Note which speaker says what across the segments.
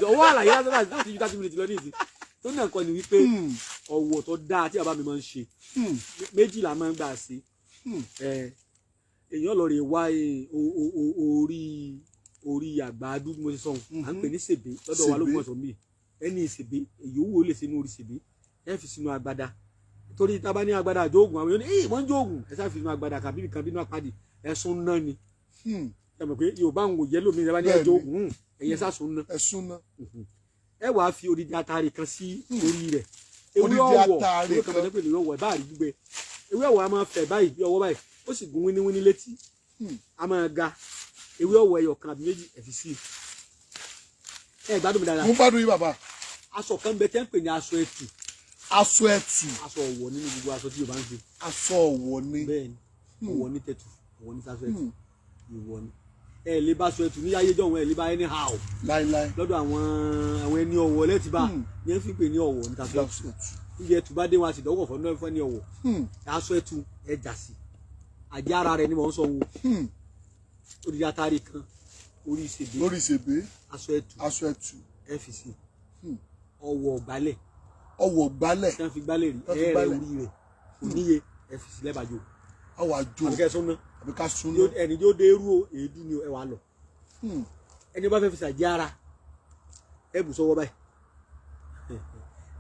Speaker 1: ọwọ́ àlàyé láti ju 30 minutes lọ ní ìsìn tó náà kọ́ ni wípé ọ̀wọ̀ tó dáa tí bàbá mi máa ń ṣe méjì la máa ń gbà sí èèyàn lọ rè wá orí àgbàdo bí mo ṣe sọ à ń pè ní sèbé lọ́dọ̀ wa ló mọ̀ sọ́n bí ẹni ìsèbé èyí owó lè ṣe ní orí sèbé ẹ fi sínú agbada torí tá a bá ní agbada àjóògùn àwọn èèyàn ní wọ́n ń jóògùn ẹ sáà fi sínú agbada kàbí nìkan bínú àpàdé ẹ̀sùn náà ni ẹ mọ̀ pé Yorùbá ń wò yẹ́ lómi ẹ bá ní ẹjóògùn ẹ̀yẹ sásùn náà ẹ wàá fi odidi atare kan sí orí rẹ̀ ewé ọ̀wọ̀ ẹ bá rí gbígbẹ ewé ọ̀wọ̀ a máa fẹ̀ báyìí bí ọwọ́ báyìí ó sì gún wíníwíní létí a máa ga ewé ọ̀wọ̀ ẹyọ kan àbí méjì ẹ fi sí ẹ gbádùn mi dáadáa.
Speaker 2: mo gbádùn yín bàbá.
Speaker 1: aṣọ kan bẹ tẹ́ ń pè ní aṣọ ẹtù.
Speaker 2: aṣọ ẹtù.
Speaker 1: aṣọ ọ̀wọ̀ nínú gbogbo aṣọ tí Yorùbá ń ṣe.
Speaker 2: aṣọ ọ̀wọ̀ ni.
Speaker 1: bẹ́ẹ̀ni ọ̀wọ̀ ní tẹ̀tù ọ̀wọ̀ ní aṣọ ẹtù ìwọ̀ ni ẹ lè bá aṣọ ẹtù ní ayé jọ̀wọ́n ẹ lè bá anyhow.
Speaker 2: láíláí.
Speaker 1: lọ́dọ̀ àwọn ẹni ọ̀wọ̀ lẹ́tì bá ní ẹ fi pè ní ọ̀wọ̀ ní aṣọ ẹtù níbi ẹtù bá dé wọn àti ìdánwò fún ní ọ̀wọ̀ aṣọ ẹtù ẹ jà sí àjẹ́ ara rẹ̀ ni mò ń sọ wo odidi atare kan orí ìsèbé aṣọ ẹtù fc ọwọ́ gbálẹ̀ tí wọ́n fi gbálẹ̀ rí ẹ̀rẹ̀ orí rẹ̀ oníye fc lẹ́bàjọ́
Speaker 2: àwọn àjò
Speaker 1: àbíkẹ́ súnná
Speaker 2: àbíká súnná
Speaker 1: ẹni yóò dé irú èédú ni ẹ wà lọ ẹni bá fẹ́ fi ṣàjẹ́ ara ẹ bù sọ́wọ́ báyìí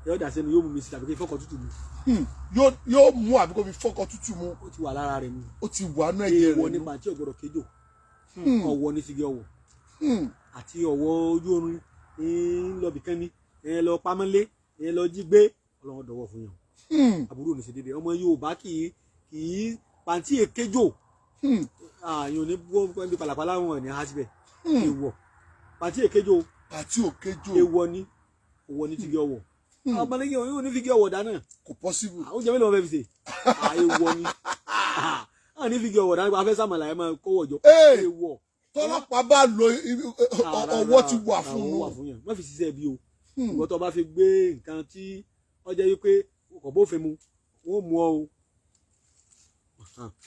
Speaker 1: yóò dà sẹ́nu yóò mú mi sí tàbí kí fọ́kọ̀ tútù mu
Speaker 2: yóò mú àbí kó fi fọ́kọ̀ tútù mu
Speaker 1: ó ti wà lára rẹ̀ mu
Speaker 2: ó ti wà nú ẹ̀jẹ̀ rẹ̀
Speaker 1: èèwọ̀ nípa tí ọ̀gbọ́dọ̀ kéjò ọ̀wọ̀ ní sigi ọ̀wọ̀ àti ọ̀wọ̀ ojú oorun ńlọbì kan ní ẹ lọ pamọ́lé ẹ lọ jí gbé Ọlọ́run dọ̀wọ́ fún yàn àbúrò ní ṣe déédéé ọmọ Yorùbá kì í pàǹtí èkéjò àyàn ní bí pàlàpàlà wọn ní hasibẹ èèwọ̀ pàǹtí èkéjò èèwọ̀ ní ọ̀wọ̀ ní sigi ọ̀wọ̀ ọmọlẹ́yìn òun yóò ní fígí ọ̀wọ̀ dáná
Speaker 2: kò possible
Speaker 1: oúnjẹ mélòó wọn fẹ́ fi ṣe èèwọ̀ ni àwọn ní fígí ọ̀wọ̀ dáná afẹ́ sàmàlà ẹ̀ máa kówó jọ èèwọ̀
Speaker 2: tọ́lọ́pàá bá lo ọwọ́ ti wà fún
Speaker 1: un wọ́n fi ṣiṣẹ́ bí o ìwọ́n tó bá fi gbé nǹkan tí wọ́n jẹ́ wípé kò bófin mu wọ́n mú ọ o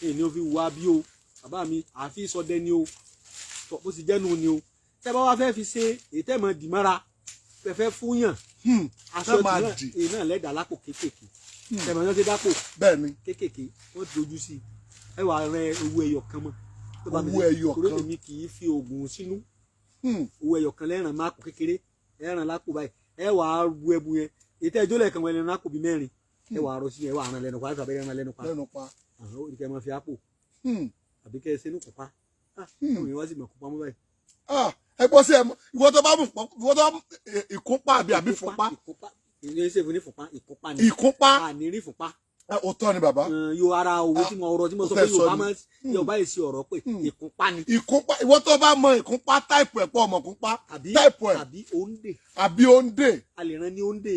Speaker 1: èyí ni ó fi wá bí o bàbá mi àfi sọdẹ ni o bó ti jẹ́nu ni o tẹ́ bá wá fẹ́ fi ṣe èyí tẹ́ mọ̀ dìmọ́ra fẹ́fẹ́ fún yàn aṣọ èyí náà lẹ́dàá lápò kéékèèké tẹ̀mọ̀ yẹn ti dápò kéékèèké wọ́n ti dojú sí ẹ wà rẹ owó ẹyọ kan mọ́
Speaker 2: owó ẹyọ kan
Speaker 1: torí èmi kì í fi oògùn sínú owó ẹyọ kan lẹ́ràn máàpù kékeré ẹ̀ràn lápò báyìí ẹ wà á ru ẹbu yẹn èyí tẹ́ ẹjọ́ lẹ́ẹ̀kan wọn ẹlẹ́nu lápò bíi mẹ́rin ẹ wà á rọ sí ẹ wà á ràn lẹ́nu pa ẹ sàbẹ̀ ràn lẹ́nu pa àwọn òdìkẹ́ máa fi àpò àbí kẹ́ ẹ sínú kópa ìwé wá sí mọ̀ kópa mọ́ báyìí.
Speaker 2: ẹ gbọ́ sí ẹ ìwọ tó bá mú ìkópa àbí fúnpá.
Speaker 1: ìyẹn ṣe fún ní fúnpá ìkópa ni
Speaker 2: ìkópa
Speaker 1: àníírí fúnpá.
Speaker 2: ó tọ́ ni bàbá.
Speaker 1: yóò ara owó tí mo ọ̀rọ̀ tí mo sọ pé Yorùbá máa Yorùbá yìí sí ọ̀rọ̀ pé ìkópa ni.
Speaker 2: ìkópa ìwọ tó bá mọ ìkópa táìpù ẹ̀ pọ̀ ọmọ kópa táìpù ẹ̀
Speaker 1: àbí òǹdè.
Speaker 2: àbí òǹdè.
Speaker 1: a lè rán ní òǹdè